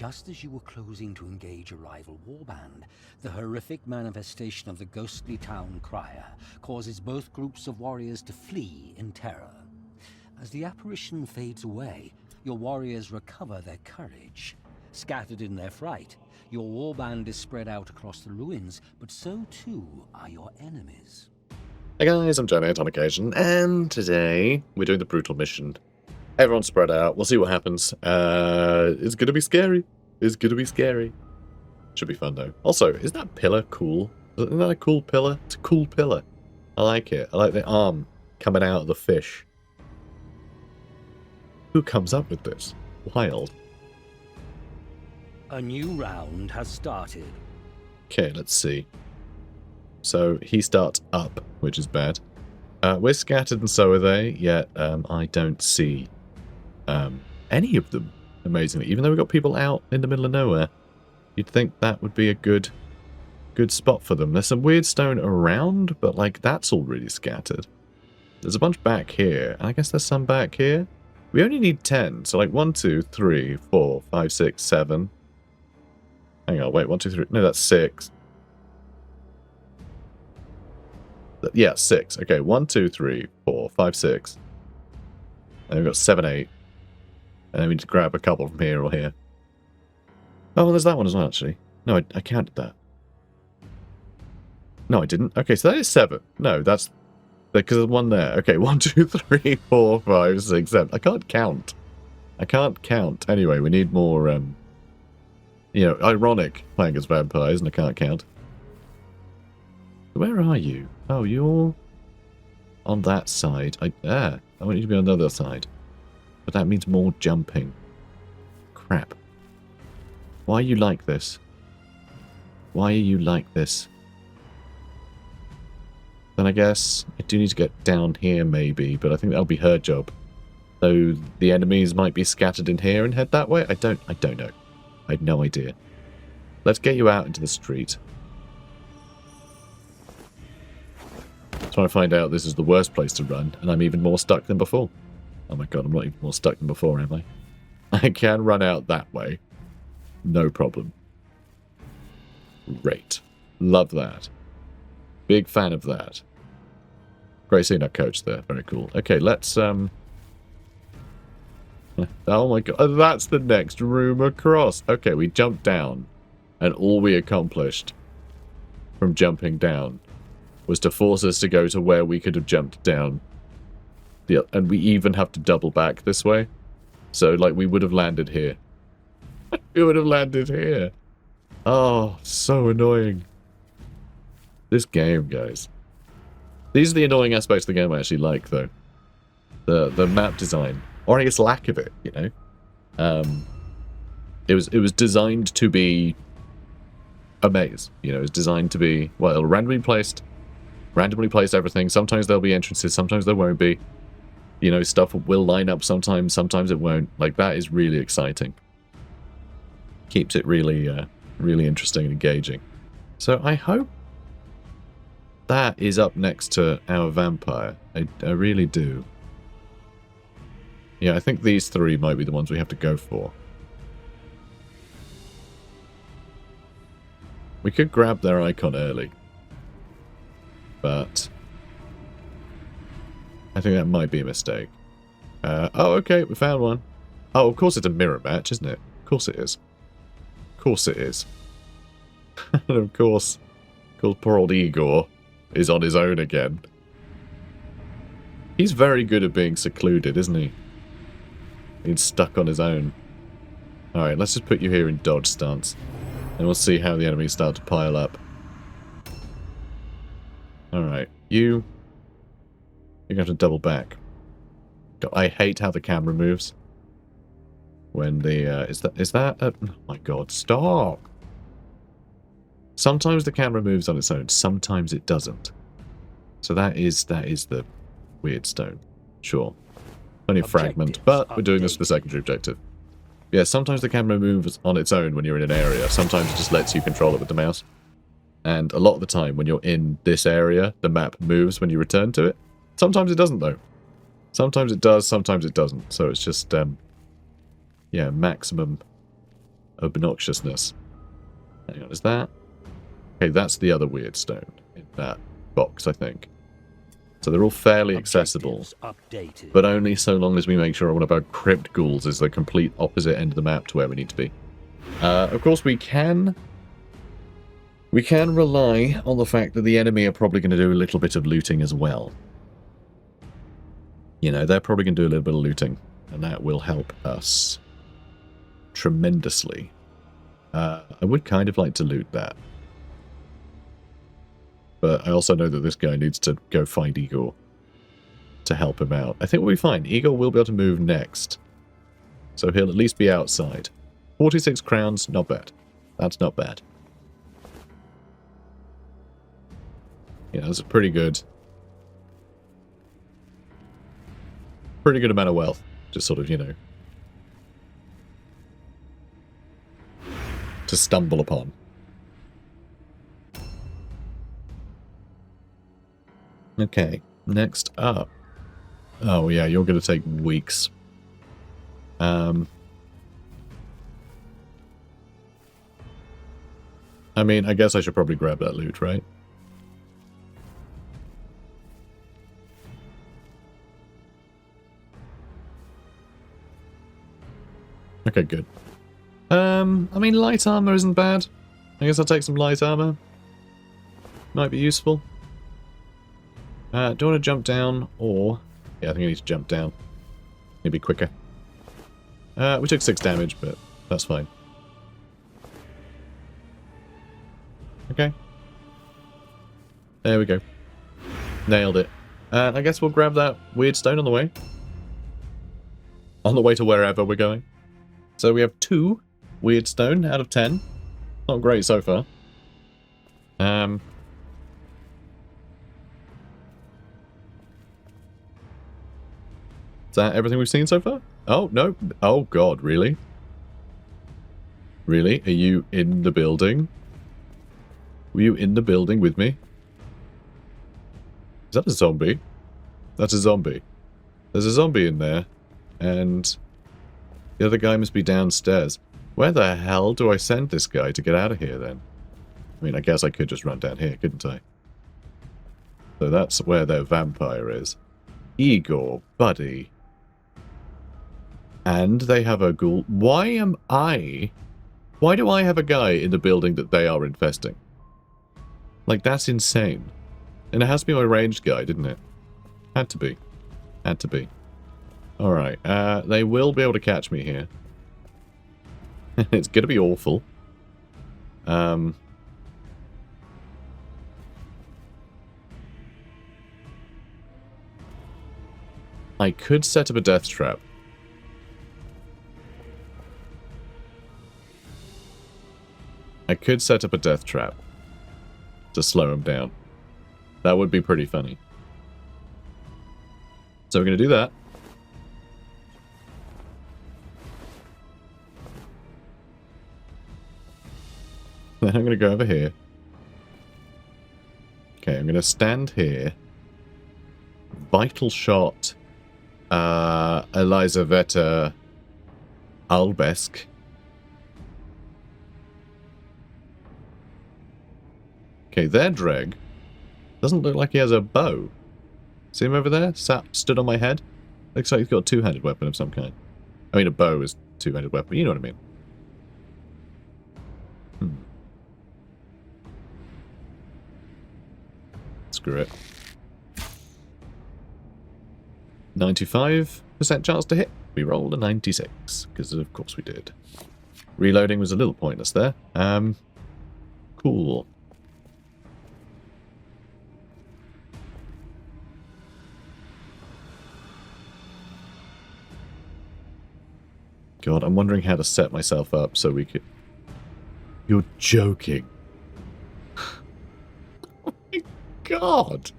Just as you were closing to engage a rival warband, the horrific manifestation of the ghostly town crier causes both groups of warriors to flee in terror. As the apparition fades away, your warriors recover their courage. Scattered in their fright, your warband is spread out across the ruins, but so too are your enemies. Hey guys, I'm Janet on occasion, and today we're doing the brutal mission. Everyone's spread out. We'll see what happens. It's gonna be scary. It's gonna be scary. Should be fun though. Also, is that pillar cool? Isn't that a cool pillar? It's a cool pillar. I like it. I like the arm coming out of the fish. Who comes up with this? Wild. A new round has started. Okay, let's see. So he starts up, which is bad. We're scattered and so are they, yet I don't see any of them, amazingly. Even though we've got people out in the middle of nowhere, you'd think that would be a good spot for them. There's some weird stone around, but like that's all really scattered. There's a bunch back here, and I guess there's some back here. We only need 10, so like 1, 2, 3, 4, 5, 6, 7. Hang on, wait, 1, 2, 3. No, that's 6. Yeah, 6. Okay, 1, 2, 3, 4, 5, 6. And we've got 7, 8. And then we need to grab a couple from here or here. Oh, well, there's that one as well, actually. No, I counted that. No, I didn't. Okay, so that is 7. No, that's... because there's one there. Okay, 1, 2, 3, 4, 5, 6, 7. I can't count. I can't count. Anyway, we need more, you know, ironic playing as vampires, and I can't count. Where are you? Oh, you're on that side. I want you to be on the other side. But that means more jumping. Crap. Why are you like this? Why are you like this? Then I guess I do need to get down here maybe, but I think that'll be her job. So the enemies might be scattered in here and head that way? I don't know. I have no idea. Let's get you out into the street. Trying to find out this is the worst place to run, and I'm even more stuck than before. Oh my god, I'm not even more stuck than before, am I? I can run out that way. No problem. Great. Love that. Big fan of that. Great seeing our coach there. Very cool. Okay, let's, oh my god, that's the next room across. Okay, we jumped down, and all we accomplished from jumping down was to force us to go to where we could have jumped down. Yeah, and we even have to double back this way. So, like, we would have landed here. We would have landed here. Oh, so annoying. This game, guys. These are the annoying aspects of the game I actually like, though. The map design. Or I guess lack of it, you know. It was designed to be a maze. You know, it was designed to be, well, randomly placed everything. Sometimes there'll be entrances, sometimes there won't be. You know, stuff will line up sometimes it won't. Like, that is really exciting. Keeps it really, really interesting and engaging. So I hope that is up next to our vampire. I really do. Yeah, I think these three might be the ones we have to go for. We could grab their icon early. But I think that might be a mistake. Oh, okay, we found one. Oh, of course it's a mirror match, isn't it? Of course it is. Of course it is. And of course, poor old Igor is on his own again. He's very good at being secluded, isn't he? Being stuck on his own. Alright, let's just put you here in dodge stance. And we'll see how the enemies start to pile up. Alright, you're going to have to double back. God, I hate how the camera moves. When the, is that oh my god, stop! Sometimes the camera moves on its own, sometimes it doesn't. So that is the weird stone. Sure. Only a fragment, but we're doing this for the secondary objective. Yeah, sometimes the camera moves on its own when you're in an area. Sometimes it just lets you control it with the mouse. And a lot of the time, when you're in this area, the map moves when you return to it. Sometimes it doesn't, though. Sometimes it does, sometimes it doesn't. So it's just, yeah, maximum obnoxiousness. Hang on, is that? Okay, that's the other weird stone in that box, I think. So they're all fairly accessible, but only so long as we make sure one of our crypt ghouls is the complete opposite end of the map to where we need to be. Of course, we can rely on the fact that the enemy are probably going to do a little bit of looting as well. You know, they're probably going to do a little bit of looting, and that will help us tremendously. I would kind of like to loot that. But I also know that this guy needs to go find Igor to help him out. I think we'll be fine. Igor will be able to move next. So he'll at least be outside. 46 crowns, not bad. That's not bad. Yeah, that's a pretty good amount of wealth. Just sort of, you know, to stumble upon. Okay, next up. Oh yeah, you're going to take weeks. I mean, I guess I should probably grab that loot, right? Okay, good. I mean, light armor isn't bad. I guess I'll take some light armor. Might be useful. Do I want to jump down, or... Yeah, I think I need to jump down. Maybe quicker. We took 6 damage, but that's fine. Okay. There we go. Nailed it. I guess we'll grab that weird stone on the way. On the way to wherever we're going. So we have 2 weird stone out of 10. Not great so far. Is that everything we've seen so far? Oh, no. Oh, God, really? Really? Are you in the building? Were you in the building with me? Is that a zombie? That's a zombie. There's a zombie in there. And the other guy must be downstairs. Where the hell do I send this guy to get out of here, then? I mean, I guess I could just run down here, couldn't I? So that's where their vampire is. Igor, buddy. And they have a ghoul. Why do I have a guy in the building that they are infesting? Like, that's insane. And it has to be my ranged guy, didn't it? Had to be. Had to be. Alright, they will be able to catch me here. It's gonna be awful. I could set up a death trap. I could set up a death trap to slow him down. That would be pretty funny. So we're going to do that. Then I'm going to go over here. Okay, I'm going to stand here. Vital shot. Elizaveta Albesk. Okay, their Dreg doesn't look like he has a bow. See him over there? Stood on my head? Looks like he's got a two-handed weapon of some kind. I mean, a bow is a two-handed weapon. You know what I mean. Screw it. 95% chance to hit. We rolled a 96, because of course we did. Reloading was a little pointless there. Cool. God, I'm wondering how to set myself up so we could... You're joking. Oh my God.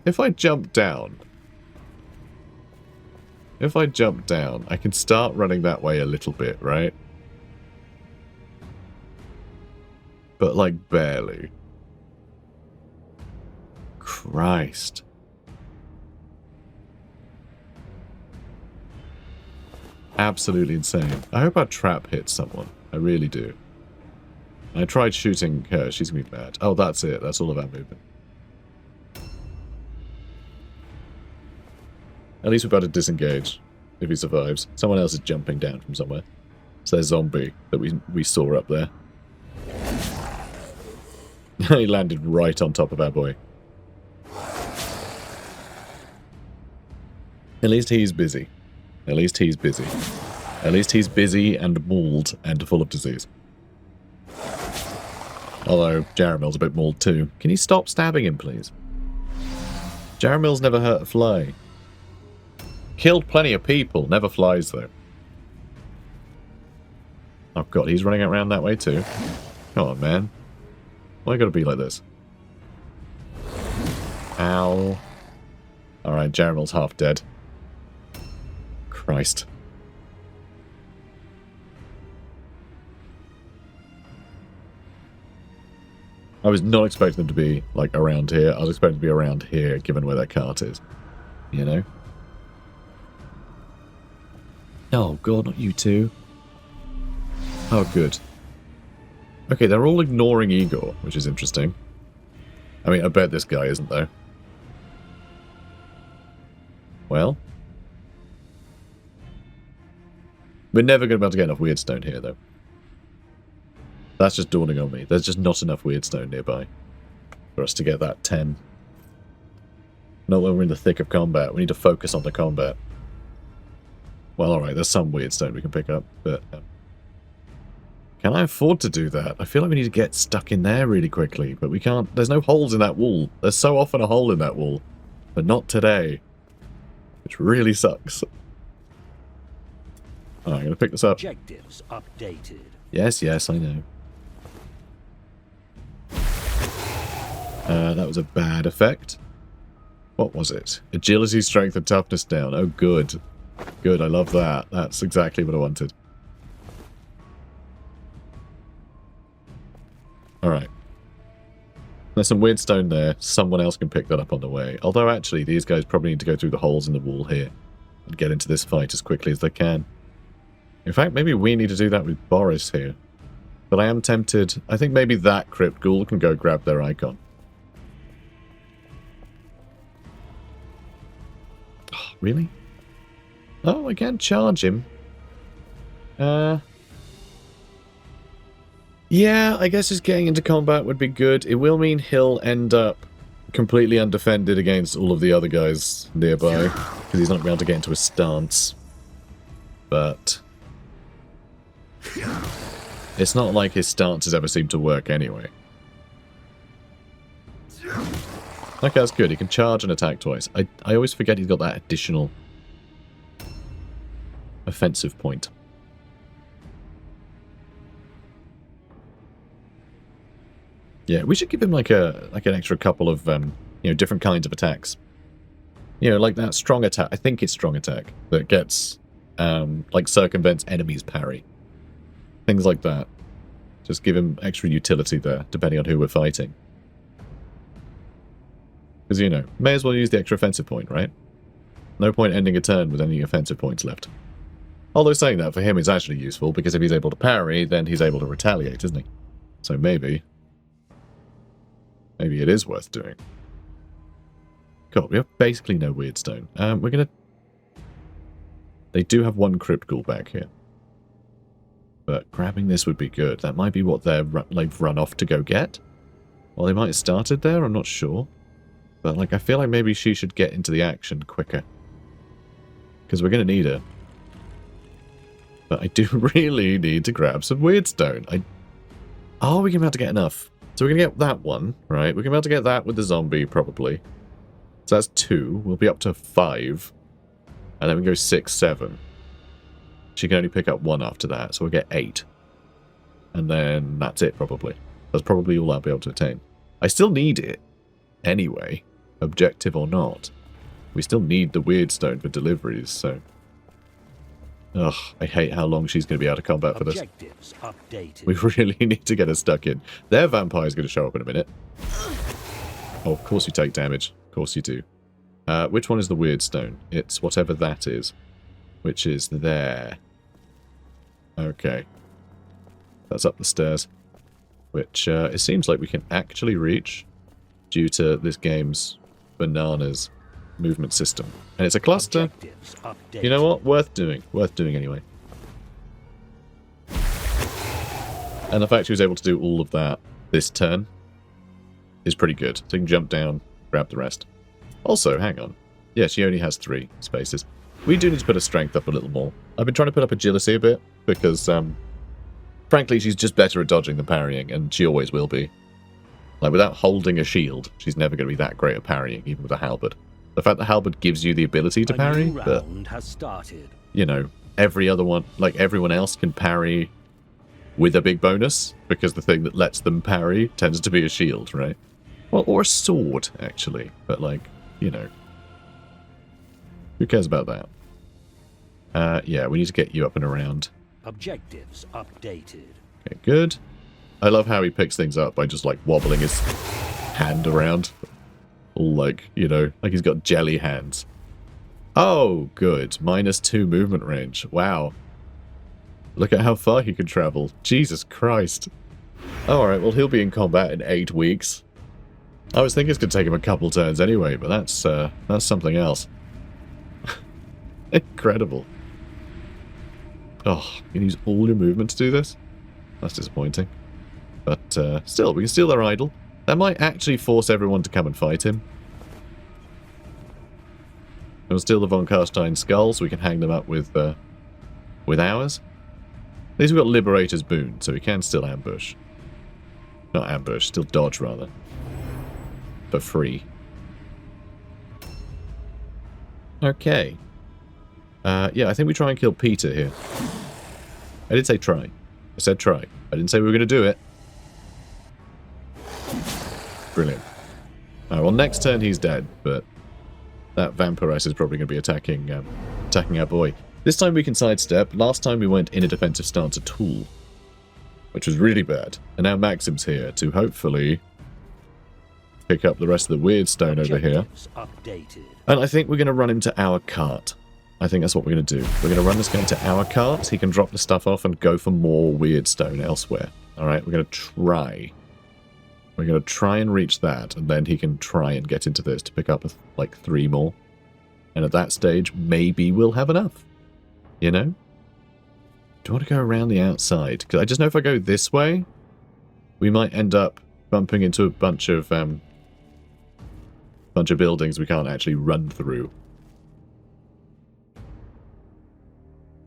If I jump down... If I jump down, I can start running that way a little bit, right? But, like, barely. Christ. absolutely insane. I hope our trap hits someone. I really do. I tried shooting her. She's going to be mad. Oh, that's it. That's all of our movement. At least we're about to disengage if he survives. Someone else is jumping down from somewhere. It's their zombie that we saw up there. He landed right on top of our boy. At least he's busy. At least he's busy. At least he's busy and mauled and full of disease. Although Jaramil's a bit mauled too. Can you stop stabbing him, please? Jaramil's never hurt a fly. Killed plenty of people. Never flies, though. Oh, God. He's running around that way, too. Come on, man. Why you gotta be like this? Ow. Alright, Jaramil's half dead. Christ. I was not expecting them to be, like, around here. I was expecting to be around here, given where that cart is. You know? Oh, God, not you two. Oh, good. Okay, they're all ignoring Igor, which is interesting. I mean, I bet this guy isn't, though. Well. We're never going to be able to get enough Weirdstone here, though. That's just dawning on me. There's just not enough Weirdstone nearby for us to get that 10. Not when we're in the thick of combat. We need to focus on the combat. Well, alright, there's some Weirdstone we can pick up, but... can I afford to do that? I feel like we need to get stuck in there really quickly, but we can't. There's no holes in that wall. There's so often a hole in that wall, but not today. Which really sucks. Alright, I'm going to pick this up. Objectives updated. Yes, yes, I know. That was a bad effect. What was it? Agility, strength, and toughness down. Oh, good. Good, I love that. That's exactly what I wanted. Alright. There's some weird stone there. Someone else can pick that up on the way. Although, actually, these guys probably need to go through the holes in the wall here and get into this fight as quickly as they can. In fact, maybe we need to do that with Boris here. But I am tempted. I think maybe that Crypt Ghoul can go grab their icon. Oh, really? Oh, I can't charge him. Yeah, I guess just getting into combat would be good. It will mean he'll end up completely undefended against all of the other guys nearby, because he's not going to be able to get into a stance. But it's not like his stances ever seem to work anyway. Okay, that's good. He can charge and attack twice. I always forget he's got that additional offensive point. Yeah, we should give him like an extra couple of different kinds of attacks. You know, like that strong attack. I think it's strong attack that gets like circumvents enemies' parry. Things like that. Just give him extra utility there, depending on who we're fighting. Because, you know, may as well use the extra offensive point, right? No point ending a turn with any offensive points left. Although saying that, for him it's actually useful, because if he's able to parry, then he's able to retaliate, isn't he? So maybe it is worth doing. God, we have basically no Weirdstone. We're gonna... They do have one Crypt Ghoul back here. But grabbing this would be good. That might be what they're like run off to go get. Well, they might have started there, I'm not sure. But like, I feel like maybe she should get into the action quicker. Because we're going to need her. But I do really need to grab some Weirdstone. Oh, we're going to be able to get enough. So we're going to get that one, right? We're going to be able to get that with the zombie, probably. So that's 2. We'll be up to 5. And then we go 6, 7. She can only pick up 1 after that, so we'll get 8. And then that's it, probably. That's probably all I'll be able to attain. I still need it, anyway, objective or not. We still need the Weirdstone for deliveries, so... Ugh, I hate how long she's going to be out of combat for this. Objectives updated. We really need to get her stuck in. Their vampire's going to show up in a minute. Oh, of course you take damage. Of course you do. Which one is the Weirdstone? It's whatever that is. which is there. Okay. That's up the stairs, which it seems like we can actually reach due to this game's bananas movement system. And it's a cluster. You know what? Worth doing. Worth doing anyway. And the fact she was able to do all of that this turn is pretty good. So you can jump down, grab the rest. Also, hang on. Yeah, she only has 3 spaces. We do need to put her strength up a little more. I've been trying to put up agility a bit because, frankly, she's just better at dodging than parrying, and she always will be. Like, without holding a shield, she's never going to be that great at parrying, even with a halberd. The fact that halberd gives you the ability to parry, but, you know, every other one, like everyone else can parry with a big bonus, because the thing that lets them parry tends to be a shield, right? Well, or a sword, actually, but, like, you know. Who cares about that? Yeah, we need to get you up and around. Objectives updated. Okay, good. I love how he picks things up by just, like, wobbling his hand around. All, like, you know, like he's got jelly hands. Oh, good. -2 movement range. Wow. Look at how far he can travel. Jesus Christ. Oh, alright, well, he'll be in combat in 8 weeks. I was thinking it's going to take him a couple turns anyway, but that's something else. Incredible. Oh, you use all your movement to do this? That's disappointing. But still, we can steal their idol. That might actually force everyone to come and fight him. We'll steal the von Karstein skulls. We can hang them up with ours. At least we've got Liberator's Boon, so we can still ambush. Not ambush, still dodge, rather. For free. Okay. Yeah, I think we try and kill Peter here. I did say try. I said try. I didn't say we were going to do it. Brilliant. Alright, well, next turn he's dead, but that vampiress is probably going to be attacking our boy. This time we can sidestep. Last time we went in a defensive stance at all, which was really bad. And now Maxim's here to hopefully pick up the rest of the weird stone over here. And I think we're going to run him to our cart. I think that's what we're going to do. We're going to run this guy to our cart. He can drop the stuff off and go for more weird stone elsewhere. Alright, we're going to try. We're going to try and reach that, and then he can try and get into this to pick up, like, 3 more. And at that stage, maybe we'll have enough. You know? Do you want to go around the outside? Because I just know if I go this way, we might end up bumping into a bunch of buildings we can't actually run through.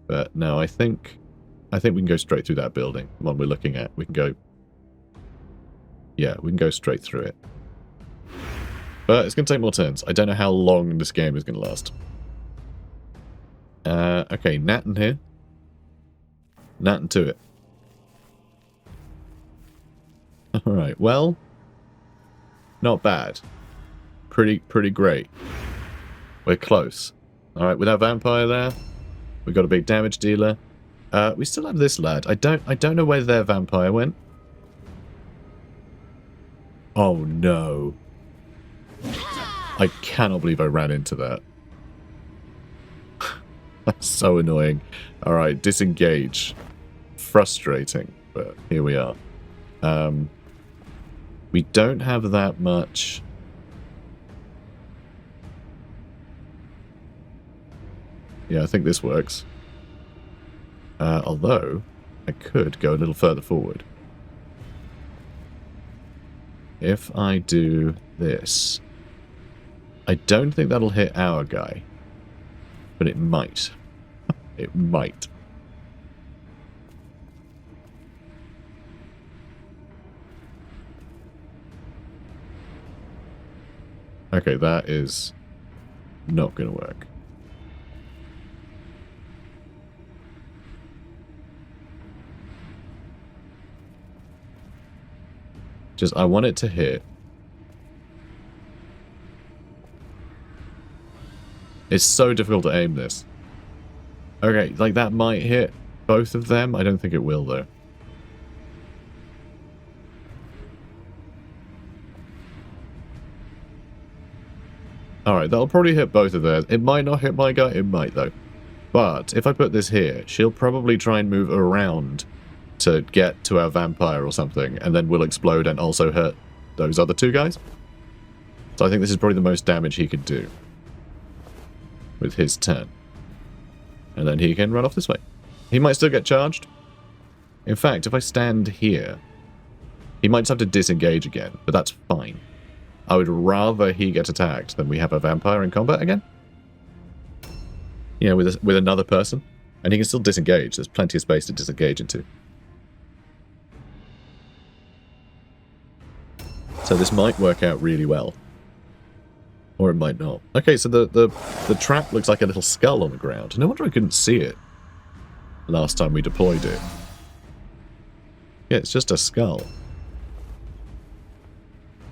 But no, I think we can go straight through that building. The one we're looking at. We can go... Yeah, we can go straight through it. But it's going to take more turns. I don't know how long this game is going to last. Okay, Natten here. Natten to it. Alright, well... Not bad. Pretty great. We're close. Alright, with our vampire there, we've got a big damage dealer. We still have this lad. I don't know where their vampire went. Oh no. I cannot believe I ran into that. That's so annoying. Alright, disengage. Frustrating, but here we are. We don't have that much. Yeah, I think this works. Although, I could go a little further forward. If I do this, I don't think that'll hit our guy, but it might. It might. Okay, that is not going to work. Just, I want it to hit. It's so difficult to aim this. Okay, like that might hit both of them. I don't think it will, though. Alright, that'll probably hit both of theirs. It might not hit my guy. It might, though. But if I put this here, she'll probably try and move around to get to our vampire or something, and then we'll explode and also hurt those other two guys. So I think this is probably the most damage he could do with his turn. And then he can run off this way. He might still get charged. In fact, if I stand here, he might just have to disengage again, but that's fine. I would rather he get attacked than we have a vampire in combat again. You know, with another person. And he can still disengage. There's plenty of space to disengage into. So this might work out really well. Or it might not. Okay, so the trap looks like a little skull on the ground. No wonder I couldn't see it last time we deployed it. Yeah, it's just a skull.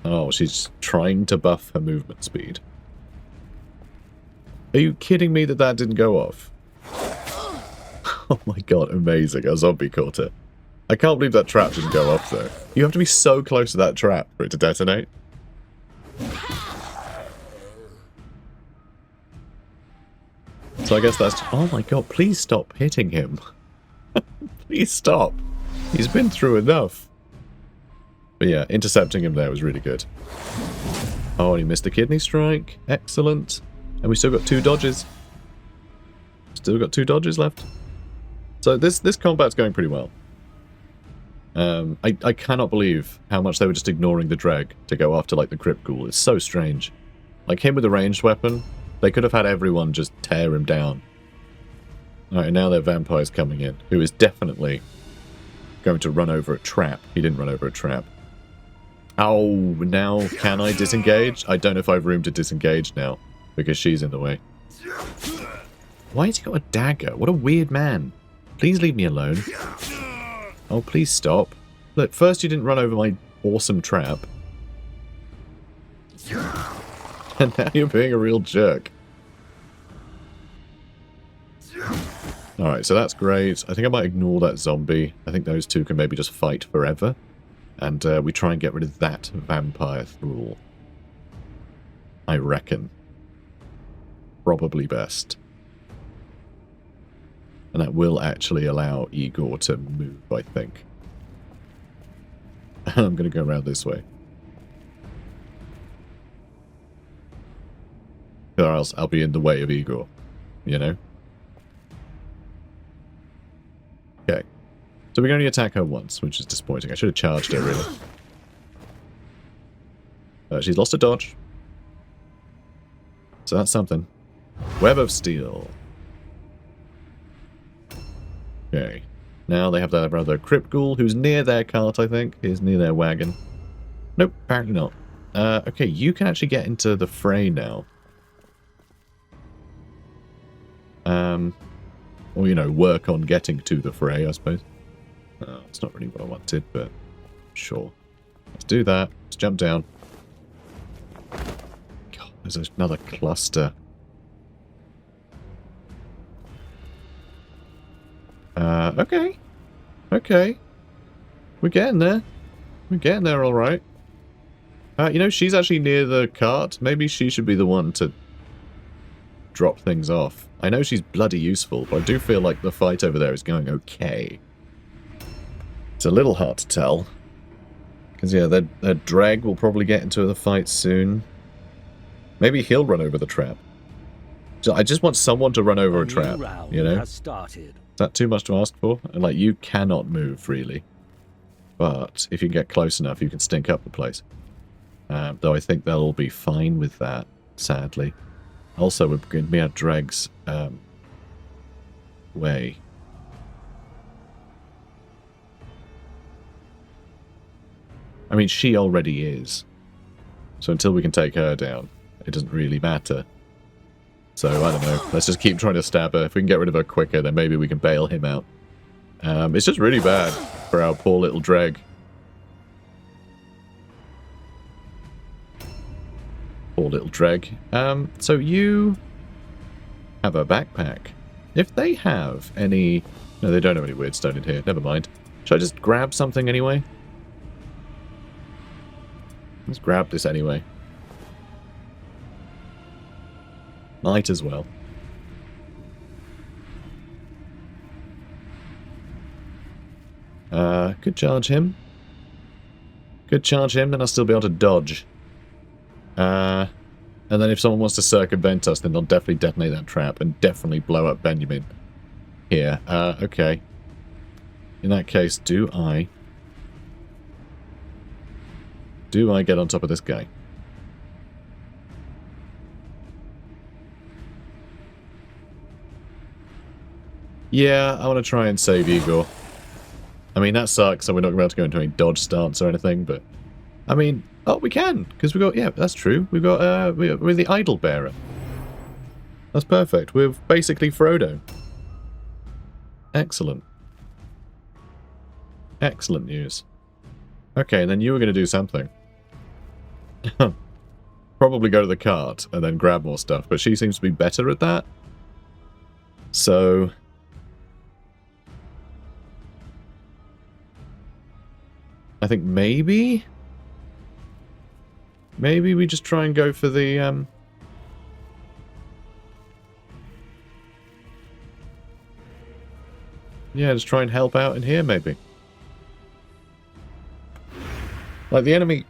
Oh, she's trying to buff her movement speed. Are you kidding me that didn't go off? Oh my god, amazing. A zombie caught it. I can't believe that trap didn't go off, though. You have to be so close to that trap for it to detonate. So I guess that's... Oh my god, please stop hitting him. Please stop. He's been through enough. But yeah, intercepting him there was really good. Oh, and he missed the kidney strike. Excellent. And we still got 2 dodges. Still got 2 dodges left. So this combat's going pretty well. I cannot believe how much they were just ignoring the Dreg to go after, like, the Crypt Ghoul. It's so strange. Like, him with a ranged weapon, they could have had everyone just tear him down. Alright, now their vampire's coming in, who is definitely going to run over a trap. He didn't run over a trap. Oh, now can I disengage? I don't know if I have room to disengage now, because she's in the way. Why has he got a dagger? What a weird man. Please leave me alone. Oh, please stop. Look, first you didn't run over my awesome trap. And now you're being a real jerk. Alright, so that's great. I think I might ignore that zombie. I think those two can maybe just fight forever. And we try and get rid of that vampire thrall. I reckon. Probably best. And that will actually allow IGOR to move, I think. I'm going to go around this way. Or else I'll be in the way of IGOR. You know? Okay. So we can only attack her once, which is disappointing. I should have charged her, really. She's lost a dodge. So that's something. Web of Steel. Okay. Now they have their brother Crypt Ghoul, who's near their cart, I think. He's near their wagon. Nope, apparently not. Okay, you can actually get into the fray now. Or, you know, work on getting to the fray, I suppose. It's not really what I wanted, but sure. Let's do that. Let's jump down. God, there's another cluster. Okay. Okay. We're getting there. We're getting there all right. You know, she's actually near the cart. Maybe she should be the one to drop things off. I know she's bloody useful, but I do feel like the fight over there is going okay. It's a little hard to tell. Because, yeah, their drag will probably get into the fight soon. Maybe he'll run over the trap. So I just want someone to run over a trap, you know? Is that too much to ask for? And, like, you cannot move, really. But if you get close enough, you can stink up the place. Though I think they'll all be fine with that, sadly. Also, we're going to be at Dreg's way. I mean, she already is. So until we can take her down, it doesn't really matter. So, I don't know. Let's just keep trying to stab her. If we can get rid of her quicker, then maybe we can bail him out. It's just really bad for our poor little Dreg. Poor little Dreg. So you have a backpack. If they have any... No, they don't have any weird stone in here. Never mind. Should I just grab something anyway? Let's grab this anyway. Might as well. Could charge him. Could charge him, then I'll still be able to dodge. And then if someone wants to circumvent us, then they'll definitely detonate that trap and definitely blow up Benjamin. Here. Okay. In that case, do I get on top of this guy? Yeah, I want to try and save Igor. I mean, that sucks, so we're not going to be able to go into any dodge stance or anything, but... I mean, oh, we can, because we got... Yeah, that's true. We've got, we're the Idol Bearer. That's perfect. We're basically Frodo. Excellent. Excellent news. Okay, and then you were going to do something. Probably go to the cart and then grab more stuff, but she seems to be better at that. So... I think maybe we just try and go for the, yeah, just try and help out in here, maybe. Like, the enemy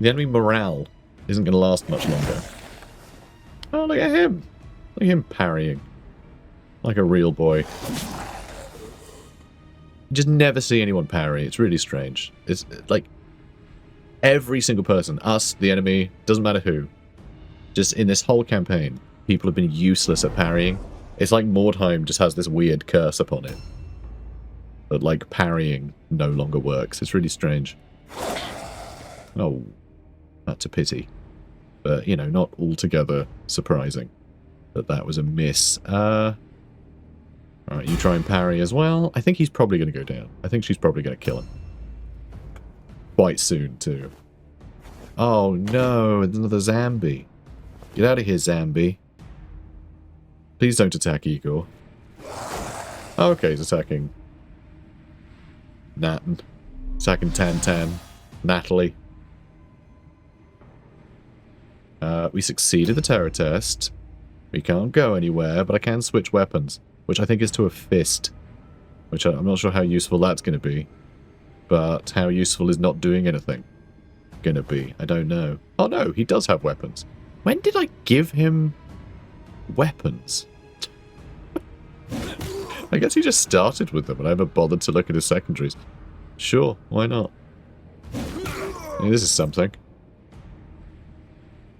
morale isn't going to last much longer. Oh, look at him! Look at him parrying. Like a real boy. You just never see anyone parry. It's really strange. It's like every single person, us, the enemy, doesn't matter who, just in this whole campaign, people have been useless at parrying. It's like Mordheim just has this weird curse upon it. That, like, parrying no longer works. It's really strange. Oh, that's a pity. But, you know, not altogether surprising that that was a miss. Alright, you try and parry as well. I think he's probably going to go down. I think she's probably going to kill him. Quite soon, too. Oh, no. It's another zombie. Get out of here, zombie. Please don't attack Igor. Oh, okay, he's attacking Natten. Attacking Tan. Natalie. We succeeded the terror test. We can't go anywhere, but I can switch weapons. Which I think is to a fist. Which I'm not sure how useful that's going to be. But how useful is not doing anything going to be? I don't know. Oh no, he does have weapons. When did I give him weapons? I guess he just started with them and I never bothered to look at his secondaries. Sure, why not? I mean, this is something.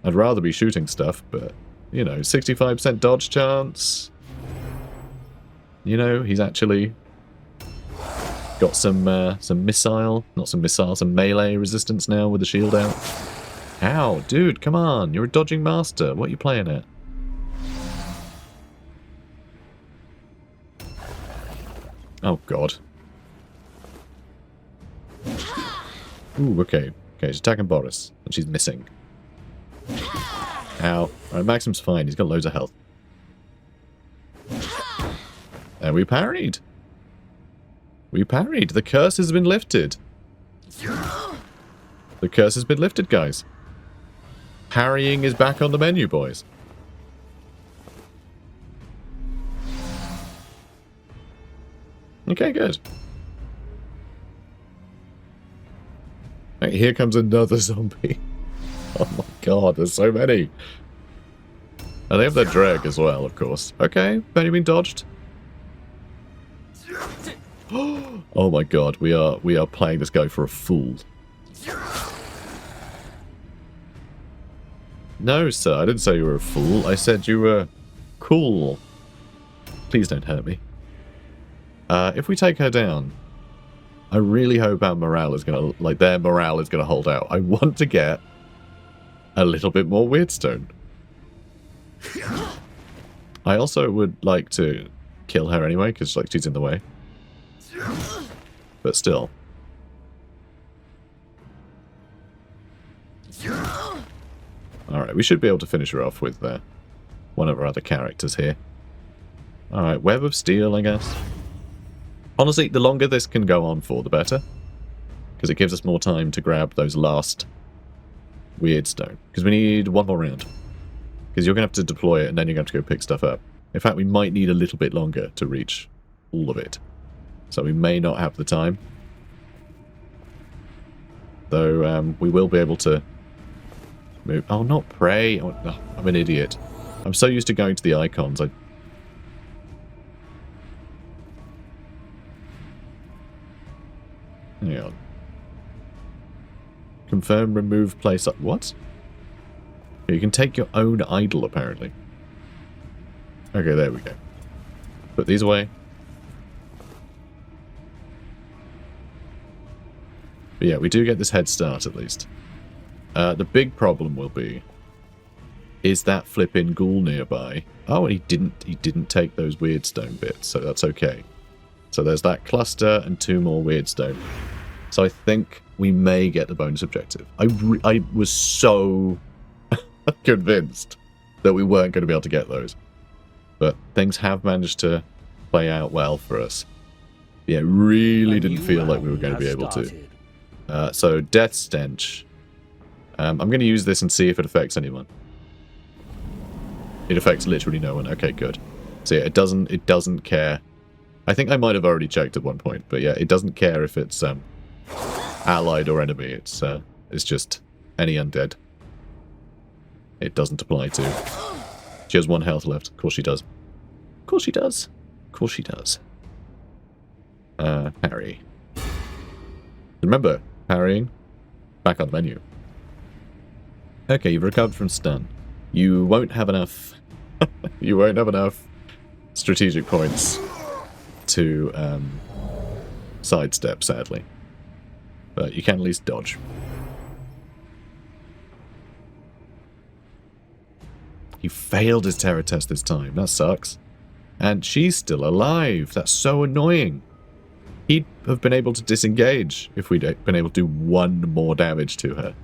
I'd rather be shooting stuff, but, you know, 65% dodge chance... You know, he's actually got some melee resistance now with the shield out. Ow, dude, come on, you're a dodging master. What are you playing at? Oh, God. Ooh, okay. Okay, she's attacking Boris, and she's missing. Ow. Alright, Maxim's fine, he's got loads of health. And we parried. We parried. The curse has been lifted. The curse has been lifted, guys. Parrying is back on the menu, boys. Okay, good. Right, here comes another zombie. Oh my god, there's so many. And they have their drag as well, of course. Okay, Benjamin dodged. Oh my god, we are playing this guy for a fool. No, sir, I didn't say you were a fool. I said you were cool. Please don't hurt me. If we take her down, I really hope our morale is gonna, like, their morale is gonna hold out. I want to get a little bit more Weirdstone. I also would like to kill her anyway, because, like, she's in the way. But still. Alright, we should be able to finish her off with one of our other characters here. Alright, Web of Steel, I guess. Honestly, the longer this can go on for, the better. Because it gives us more time to grab those last Weirdstone. Because we need one more round. Because you're going to have to deploy it, and then you're going to have to go pick stuff up. In fact, we might need a little bit longer to reach all of it. So we may not have the time. Though we will be able to move. Oh, not pray. Oh, no, I'm an idiot. I'm so used to going to the icons. Hang on. Confirm, remove, place up. What? You can take your own idol, apparently. Okay, there we go. Put these away. But yeah, we do get this head start, at least. The big problem will be... is that flipping ghoul nearby? Oh, and he didn't take those weird stone bits, so that's okay. So there's that cluster and 2 more weird stone. So I think we may get the bonus objective. I was so convinced that we weren't going to be able to get those. But things have managed to play out well for us. Yeah, really didn't feel like we were going to be able to. So, Death Stench. I'm going to use this and see if it affects anyone. It affects literally no one. Okay, good. So yeah, it doesn't care. I think I might have already checked at one point, but yeah, it doesn't care if it's allied or enemy. It's just any undead. It doesn't apply to. She has 1 health left. Of course she does. Of course she does. Of course she does. Parry. Remember, parrying. Back on the menu. Okay, you've recovered from stun. You won't have enough... you won't have enough strategic points to sidestep, sadly. But you can at least dodge. He failed his terror test this time. That sucks. And she's still alive. That's so annoying. He'd have been able to disengage if we'd been able to do 1 more damage to her.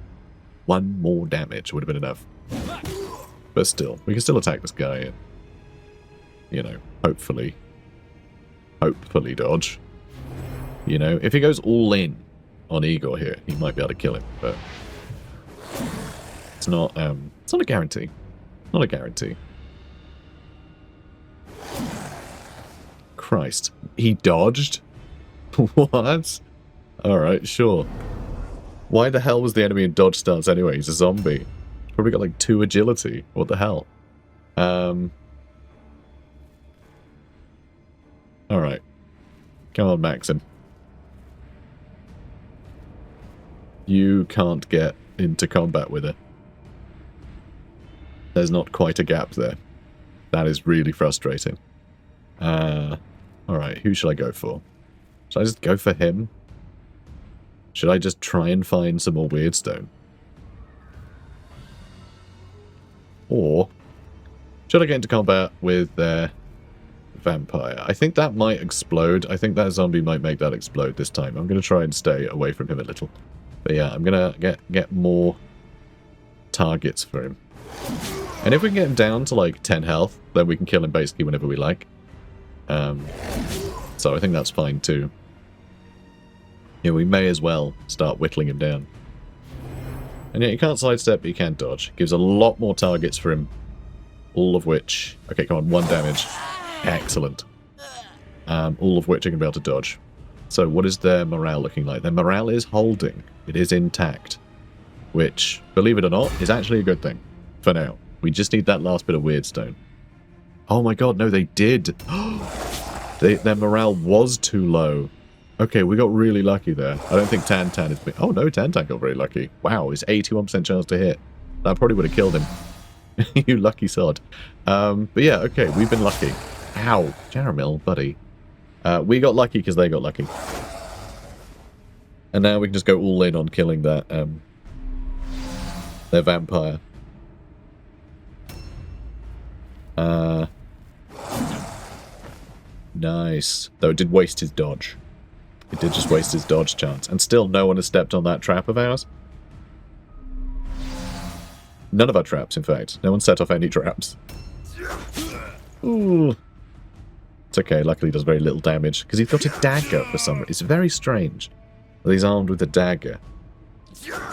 1 more damage would have been enough. But still, we can still attack this guy and, you know, hopefully dodge. You know, if he goes all in on IGOR here, he might be able to kill him, but it's not a guarantee. Not a guarantee. Christ. He dodged? What? Alright, sure. Why the hell was the enemy in dodge stance anyway? He's a zombie. Probably got like 2 agility. What the hell? Alright. Come on, Maxim. You can't get into combat with her. There's not quite a gap there. That is really frustrating. Alright, who should I go for? Should I just go for him? Should I just try and find some more weirdstone? Or should I get into combat with their vampire? I think that might explode. I think that zombie might make that explode this time. I'm going to try and stay away from him a little. But yeah, I'm going to get more targets for him. And if we can get him down to like 10 health, then we can kill him basically whenever we like. So I think that's fine too. Yeah, we may as well start whittling him down. And yeah, you can't sidestep, but you can dodge. Gives a lot more targets for him. All of which... okay, come on, 1 damage. Excellent. All of which are going to be able to dodge. So what is their morale looking like? Their morale is holding. It is intact. Which, believe it or not, is actually a good thing. For now. We just need that last bit of weirdstone. Oh my god, no, they did. Their morale was too low. Okay, we got really lucky there. I don't think Tantan has been... oh no, Tantan got very lucky. Wow, it's 81% chance to hit. That probably would have killed him. You lucky sod. But yeah, okay, we've been lucky. Ow, Jaramil, buddy. We got lucky because they got lucky. And now we can just go all in on killing that, their vampire. Nice. Though it did waste his dodge. It did just waste his dodge chance. And still no one has stepped on that trap of ours. None of our traps, in fact. No one set off any traps. Ooh. It's okay. Luckily he does very little damage. Because he's got a dagger for some reason. It's very strange that he's armed with a dagger.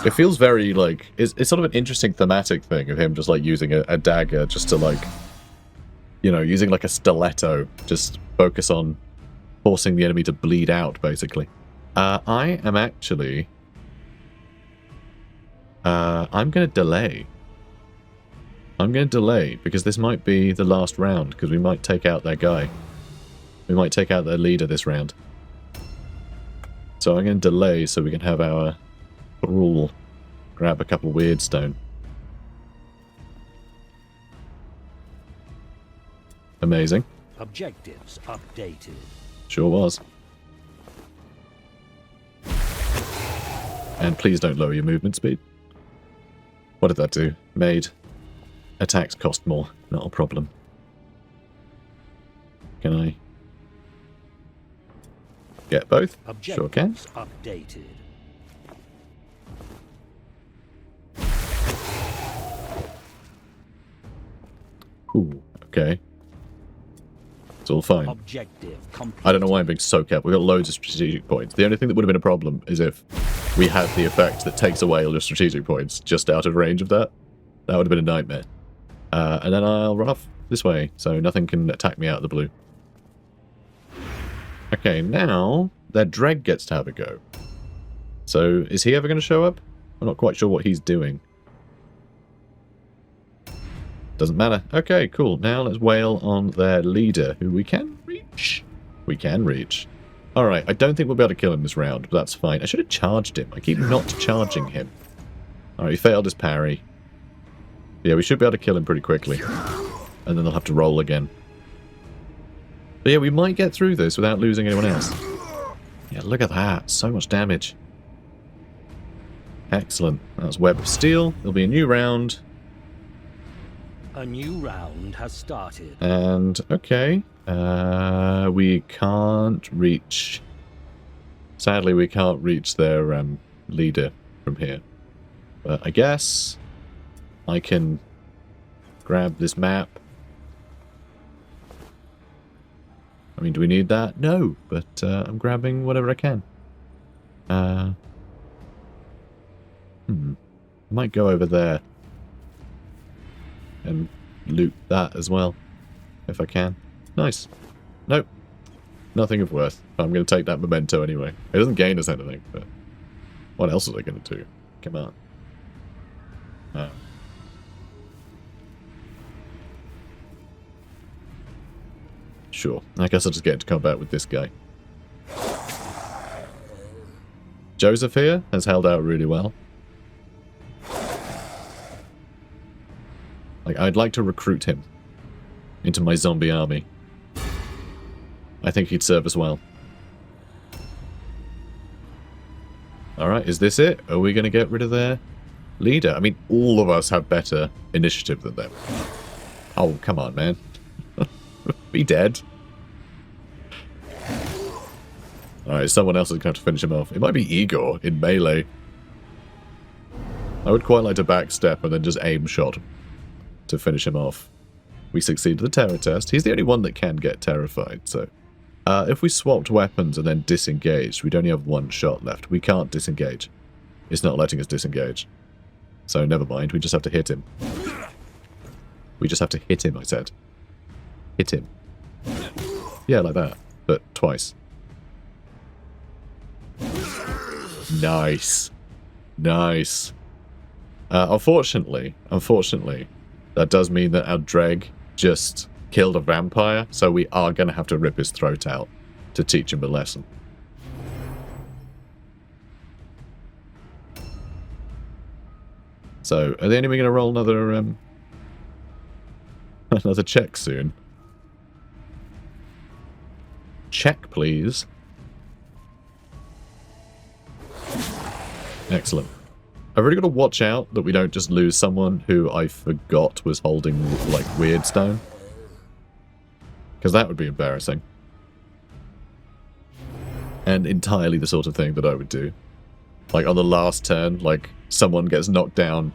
It feels very, like... It's sort of an interesting thematic thing of him just, like, using a dagger just to, like... you know, using, like, a stiletto. Just focus on forcing the enemy to bleed out, basically. I am actually... I'm going to delay. I'm going to delay, because this might be the last round, because we might take out that guy. We might take out their leader this round. So I'm going to delay so we can have our rule. Grab a couple weird stone. Amazing. Objectives updated. Sure was. And please don't lower your movement speed. What did that do? Made attacks cost more. Not a problem. Can I get both? Sure can. Updated. Ooh, okay. It's all fine. Objective complete. I don't know why I'm being so careful. We've got loads of strategic points. The only thing that would have been a problem is if we had the effect that takes away all your strategic points just out of range of that. That would have been a nightmare. And then I'll run off this way, so nothing can attack me out of the blue. Okay, now their Dreg gets to have a go. So, is he ever going to show up? I'm not quite sure what he's doing. Doesn't matter. Okay, cool. Now let's wail on their leader, who we can reach. We can reach. Alright, I don't think we'll be able to kill him this round, but that's fine. I should have charged him. I keep not charging him. Alright, he failed his parry. Yeah, we should be able to kill him pretty quickly. And then they'll have to roll again. But yeah, we might get through this without losing anyone else. Yeah, look at that. So much damage. Excellent. That's Web of Steel. There'll be a new round. A new round has started. And, okay. We can't reach... Sadly, we can't reach their leader from here. But I guess I can grab this map. I mean, do we need that? No, but I'm grabbing whatever I can. I might go over there and loot that as well, if I can. Nice. Nope. Nothing of worth. I'm going to take that memento anyway. It doesn't gain us anything, but what else is it going to do? Come on. Sure. I guess I'll just get into combat with this guy. Joseph here has held out really well. Like, I'd like to recruit him into my zombie army. I think he'd serve us well. Alright, is this it? Are we going to get rid of their leader? I mean, all of us have better initiative than them. Oh, come on, man. Be dead. Alright, someone else is going to have to finish him off. It might be Igor in melee. I would quite like to backstep and then just aim shot to finish him off. We succeeded the terror test. He's the only one that can get terrified, so... if we swapped weapons and then disengaged, we'd only have one shot left. We can't disengage. It's not letting us disengage. So never mind, we just have to hit him. We just have to hit him, I said. Hit him. Yeah, like that. But twice. Nice. Nice. Unfortunately, that does mean that our Dreg just killed a vampire, so we are going to have to rip his throat out to teach him a lesson. So, are the enemy going to roll another another check soon? Check, please. Excellent. I've really got to watch out that we don't just lose someone who I forgot was holding, like, weird stone. Because that would be embarrassing. And entirely the sort of thing that I would do. Like, on the last turn, like, someone gets knocked down,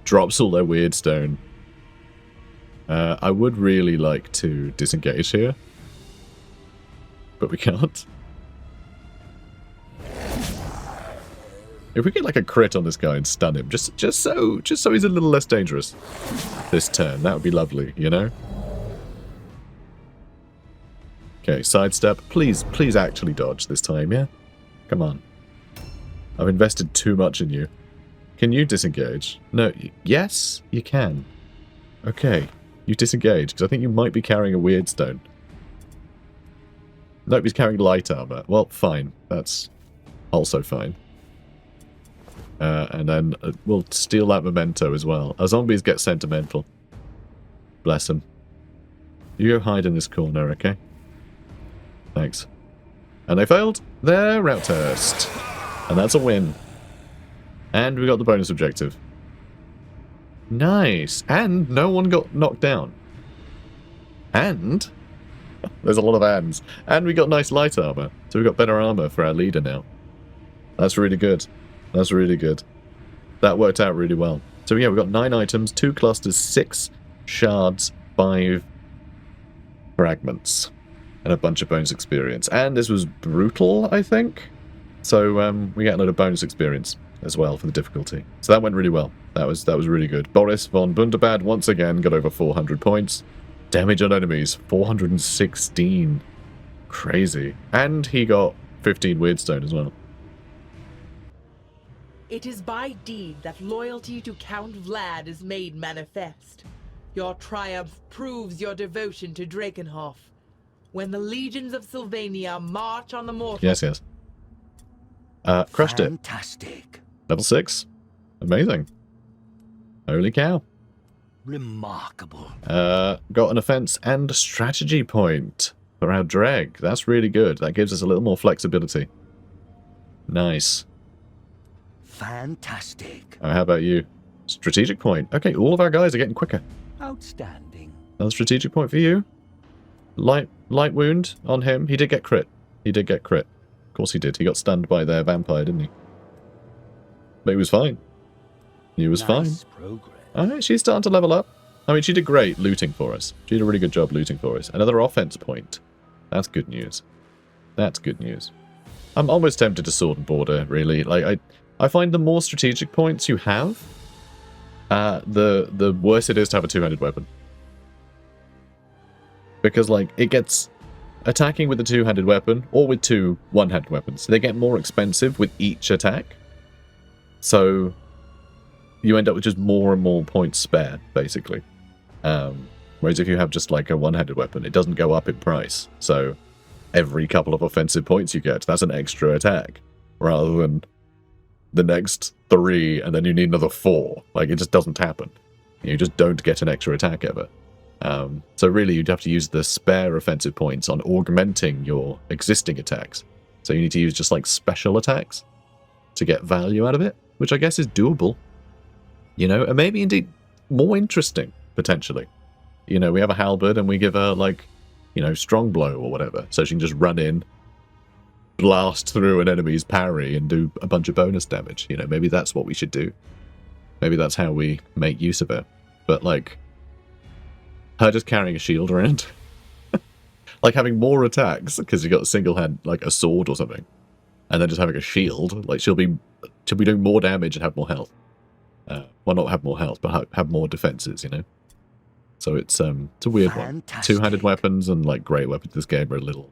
drops all their weird stone. I would really like to disengage here. But we can't. If we get like a crit on this guy and stun him, just so he's a little less dangerous this turn, that would be lovely, you know? Okay, sidestep. Please actually dodge this time, yeah? Come on. I've invested too much in you. Can you disengage? No. Yes, you can. Okay. You disengage, because I think you might be carrying a weird stone. Nope, he's carrying light armor. Well, fine. That's also fine. And then we'll steal that memento as well. Our zombies get sentimental. Bless them. You go hide in this corner, okay? Thanks. And they failed their route test. And that's a win. And we got the bonus objective. Nice. And no one got knocked down. And there's a lot of ands. And we got nice light armor. So we got better armor for our leader now. That's really good. That's really good. That worked out really well. So yeah, we've got 9 items, 2 clusters, 6 shards, 5 fragments, and a bunch of bonus experience. And this was brutal, I think. So we get a lot of bonus experience as well for the difficulty. So that went really well. That was really good. Boris von Bunderbad once again got over 400 points. Damage on enemies, 416. Crazy. And he got 15 Weirdstone as well. It is by deed that loyalty to Count Vlad is made manifest. Your triumph proves your devotion to Drakenhof. When the legions of Sylvania march on the mortal... Yes. Crushed it. Fantastic. Level 6. Amazing. Holy cow. Remarkable. Got an offense and a strategy point for our Dreg. That's really good. That gives us a little more flexibility. Nice. Fantastic. How about you? Strategic point. Okay, all of our guys are getting quicker. Outstanding. Another strategic point for you. Light wound on him. He did get crit. Of course he did. He got stunned by their vampire, didn't he? But he was fine. Nice progress. Alright, she's starting to level up. I mean, she did great looting for us. She did a really good job looting for us. Another offense point. That's good news. That's good news. I'm almost tempted to sword and border, really. Like, I find the more strategic points you have, the worse it is to have a two-handed weapon. Because, like, it gets... Attacking with a two-handed weapon, or with 2 one-handed weapons, they get more expensive with each attack. So, you end up with just more and more points spare, basically. Whereas if you have just, like, a one-handed weapon, it doesn't go up in price. So, every couple of offensive points you get, that's an extra attack. Rather than the next 3, and then you need another 4. Like, it just doesn't happen. You just don't get an extra attack ever. So really, you'd have to use the spare offensive points on augmenting your existing attacks. So you need to use just, like, special attacks to get value out of it, which I guess is doable. You know, and maybe indeed more interesting, potentially. You know, we have a halberd and we give her, like, you know, strong blow or whatever. So she can just run in, blast through an enemy's parry and do a bunch of bonus damage. You know, maybe that's what we should do. Maybe that's how we make use of it. But, like, her just carrying a shield around. Like, having more attacks, because you got a single hand, like a sword or something. And then just having a shield, like, she'll be doing more damage and have more health. Well, not have more health, but have more defenses, you know? So it's a weird Fantastic. one. Two-handed weapons and, like, great weapons in this game are a little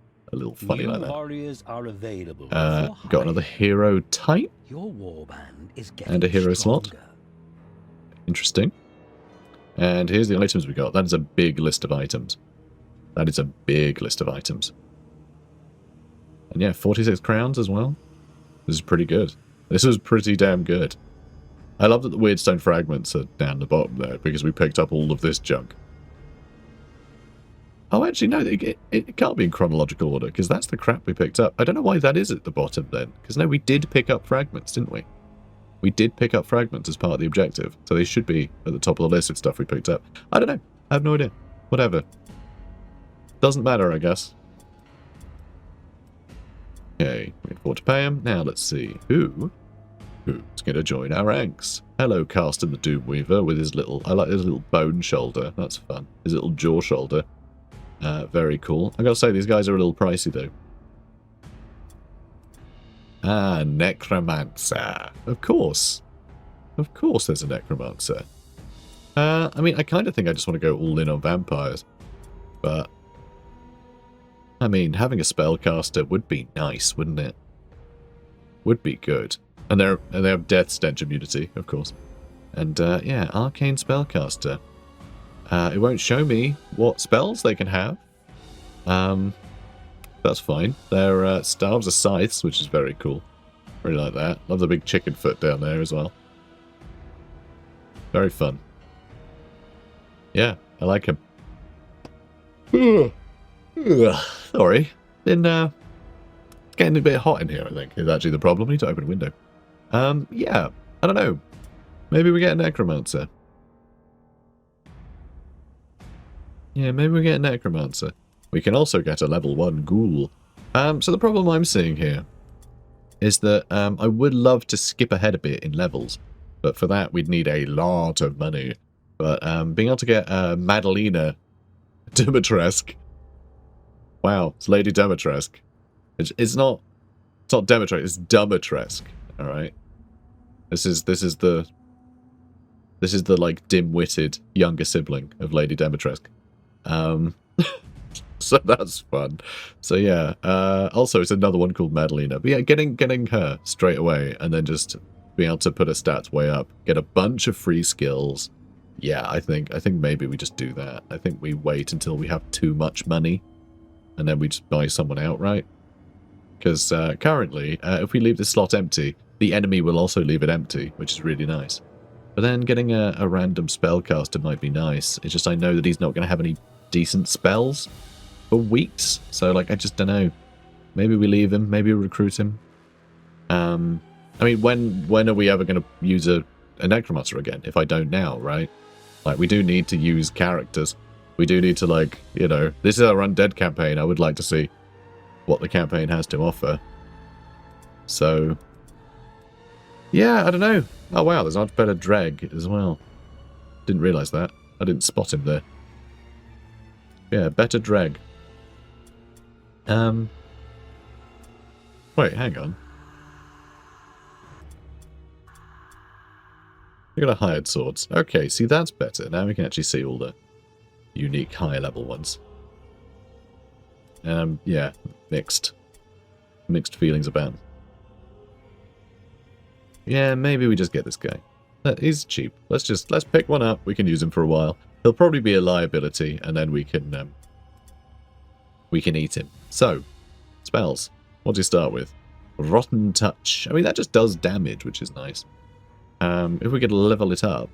funny New like that. warriors are available. Got another hero type Your warband is getting and a hero slot. stronger. Interesting. And here's the items we got. That is a big list of items. That is a big list of items. And yeah, 46 crowns as well. This is pretty good. This was pretty damn good. I love that the Weirdstone fragments are down the bottom there, because we picked up all of this junk. Oh, actually, no, it can't be in chronological order, because that's the crap we picked up. I don't know why that is at the bottom then, because no, we did pick up fragments, didn't we? We did pick up fragments as part of the objective, so they should be at the top of the list of stuff we picked up. I don't know. I have no idea. Whatever. Doesn't matter, I guess. Okay, we can afford to pay him. Now let's see. Who's going to join our ranks? Hello, Caston the Doomweaver with his little... I like his little bone shoulder. That's fun. His little jaw shoulder. Very cool. I gotta say, these guys are a little pricey, though. Ah, Necromancer. Of course. Of course there's a Necromancer. I mean, I kind of think I just want to go all in on vampires. But I mean, having a spellcaster would be nice, wouldn't it? Would be good. And they have death stench immunity, of course. And yeah, arcane spellcaster. It won't show me what spells they can have. That's fine. Their staves are scythes, which is very cool. Really like that. Love the big chicken foot down there as well. Very fun. Yeah, I like him. Sorry. Been getting a bit hot in here, I think, is actually the problem. I need to open a window. Yeah, I don't know. Maybe we get a necromancer. Yeah, maybe we get a necromancer. We can also get a level 1 ghoul. So the problem I'm seeing here is that I would love to skip ahead a bit in levels, but for that we'd need a lot of money. But being able to get Madalena Dimitrescu. Wow, it's Lady Dimitrescu. It's not Dimitrescu, it's Dimitrescu. All right. This is the like dim-witted younger sibling of Lady Dimitrescu. So that's fun. So yeah. Also, it's another one called Madalena. But yeah, getting her straight away, and then just being able to put her stats way up, get a bunch of free skills. Yeah, I think maybe we just do that. I think we wait until we have too much money, and then we just buy someone outright. Because currently, if we leave this slot empty, the enemy will also leave it empty, which is really nice. But then getting a random spellcaster might be nice. It's just I know that he's not going to have any decent spells for weeks. So, like, I just don't know. Maybe we leave him. Maybe we recruit him. I mean, when are we ever going to use a necromancer again? If I don't now, right? Like, we do need to use characters. We do need to, like, you know, this is our Undead campaign. I would like to see what the campaign has to offer. So, yeah, I don't know. Oh, wow, there's a much better Dreg as well. Didn't realise that. I didn't spot him there. Yeah, better Dreg. Wait, hang on. Look at the hired swords. Okay, see, that's better. Now we can actually see all the unique higher level ones. Yeah, mixed feelings about him. Yeah, maybe we just get this guy. He's cheap. Let's pick one up. We can use him for a while. He'll probably be a liability, and then we can eat him. So, spells. What do you start with? Rotten Touch. I mean, that just does damage, which is nice. If we could level it up.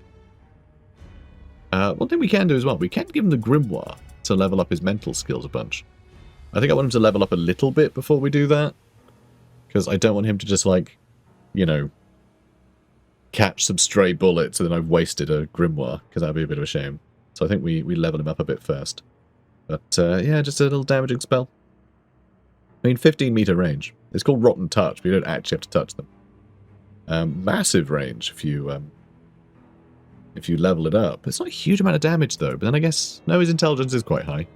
One thing we can do as well, we can give him the Grimoire to level up his mental skills a bunch. I think I want him to level up a little bit before we do that. Because I don't want him to just, like, you know, catch some stray bullets and then I've wasted a Grimoire, because that would be a bit of a shame. So I think we level him up a bit first. But, yeah, just a little damaging spell. I mean, 15-meter range. It's called Rotten Touch, but you don't actually have to touch them. Massive range if you level it up. It's not a huge amount of damage, though. But then I guess, no, his intelligence is quite high.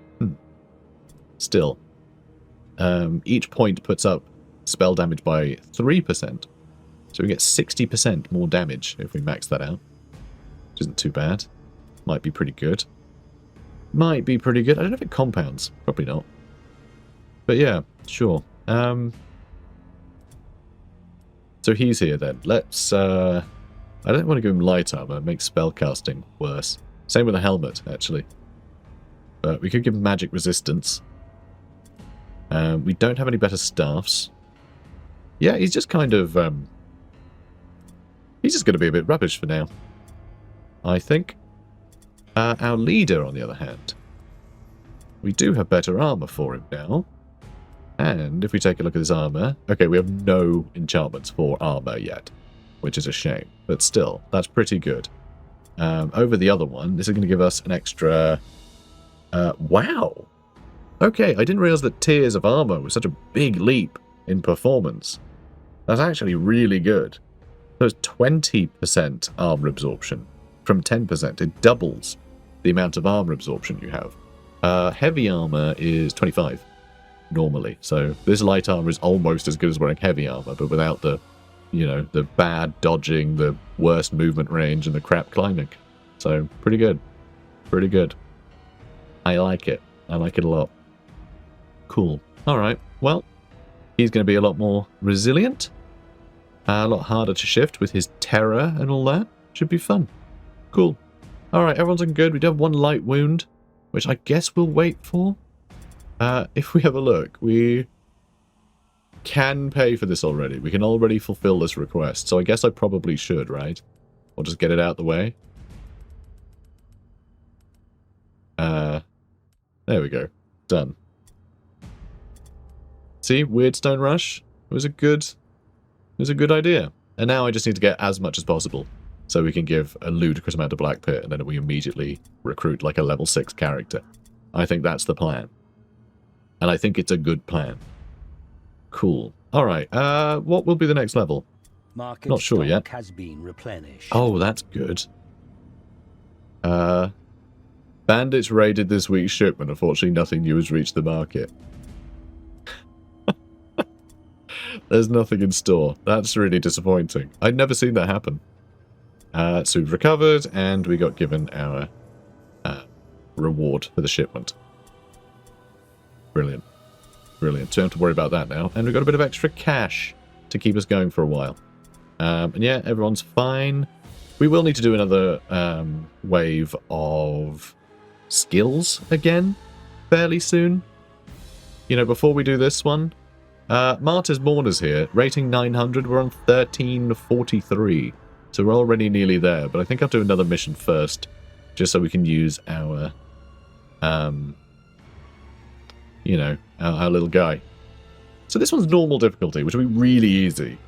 Still. Each point puts up spell damage by 3%. So we get 60% more damage if we max that out. Which isn't too bad. Might be pretty good. Might be pretty good. I don't know if it compounds. Probably not. But yeah, sure. So he's here then. Let's, I don't want to give him light armor. It makes spellcasting worse. Same with a helmet, actually. But we could give him magic resistance. We don't have any better staffs. Yeah, he's just kind of, he's just going to be a bit rubbish for now, I think. Our leader, on the other hand, we do have better armor for him now. And if we take a look at his armor, okay, we have no enchantments for armor yet, which is a shame. But still, that's pretty good. Over the other one, this is going to give us an extra... wow! Okay, I didn't realize that tiers of armor was such a big leap in performance. That's actually really good. So it's 20% armor absorption from 10%. It doubles the amount of armor absorption you have. Heavy armor is 25 normally. So this light armor is almost as good as wearing heavy armor, but without the, you know, the bad dodging, the worst movement range, and the crap climbing. So pretty good. Pretty good. I like it. I like it a lot. Cool. Alright, well, he's going to be a lot more resilient. A lot harder to shift with his terror and all that. Should be fun. Cool. Alright, everyone's looking good. We do have one light wound, which I guess we'll wait for. If we have a look, we can pay for this already. We can already fulfill this request, so I guess I probably should, right? Or just get it out the way. There we go. Done. See, weird stone rush. It was a good idea. And now I just need to get as much as possible, so we can give a ludicrous amount of Black Pit, and then we immediately recruit like a level 6 character. I think that's the plan. And I think it's a good plan. Cool. Alright, what will be the next level? Market Not sure yet. has been replenished. Oh, that's good. Bandits raided this week's shipment. Unfortunately, nothing new has reached the market. There's nothing in store. That's really disappointing. I'd never seen that happen. So we've recovered, and we got given our reward for the shipment. Brilliant. Brilliant. So don't have to worry about that now. And we've got a bit of extra cash to keep us going for a while. And yeah, everyone's fine. We will need to do another wave of skills again fairly soon. You know, before we do this one. Martyr's Mourners here. Rating 900. We're on 1343. So we're already nearly there. But I think I'll do another mission first. Just so we can use our... you know, our little guy. So this one's normal difficulty, which will be really easy.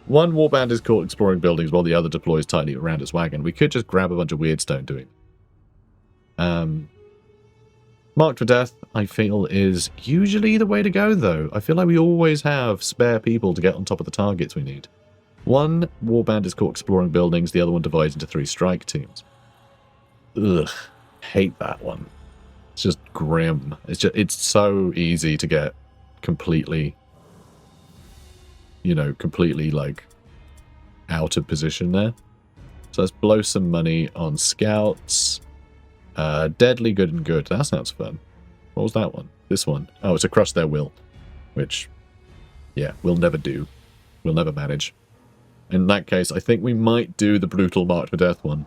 One warband is caught exploring buildings while the other deploys tightly around its wagon. We could just grab a bunch of weird stone doing. Marked for death, I feel, is usually the way to go, though. I feel like we always have spare people to get on top of the targets we need. One warband is caught exploring buildings, the other one divides into 3 strike teams. Ugh, hate that one. It's just grim. It's so easy to get completely, you know, completely, like, out of position there. So let's blow some money on scouts. Deadly good and good. That sounds fun. What was that one? This one. Oh, it's a crush their will. Which, yeah, we'll never do. We'll never manage. In that case, I think we might do the brutal marked for death one.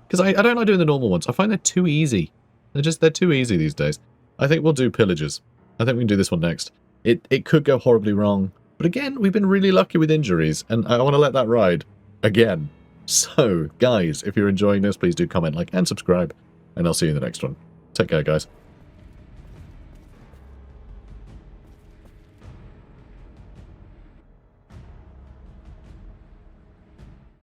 Because I don't like doing the normal ones. I find they're too easy. They're too easy these days. I think we'll do pillagers. I think we can do this one next. It could go horribly wrong. But again, we've been really lucky with injuries. And I want to let that ride. Again. So, guys, if you're enjoying this, please do comment, like, and subscribe. And I'll see you in the next one. Take care, guys.